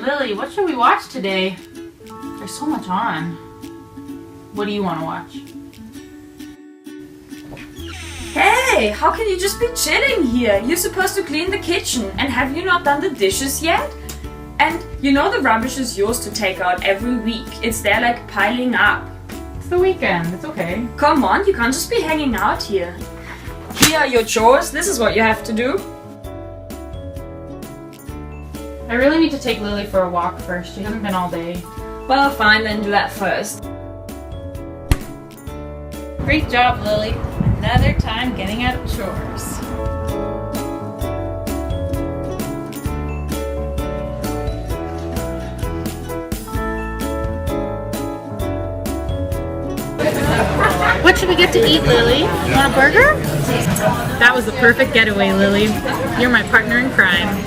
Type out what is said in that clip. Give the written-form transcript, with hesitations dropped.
Lily, what should we watch today? There's so much on. What do you want to watch? Hey, how can you just be chilling here? You're supposed to clean the kitchen, and have you not done the dishes yet? And you know the rubbish is yours to take out every week. It's there like piling up. It's the weekend, it's okay. Come on, you can't just be hanging out here. Here are your chores, this is what you have to do. I really need to take Lily for a walk first. She hasn't been all day. Well, fine, then do that first. Great job, Lily. Another time getting out chores. What should we get to eat, Lily? You want a burger? That was the perfect getaway, Lily. You're my partner in crime.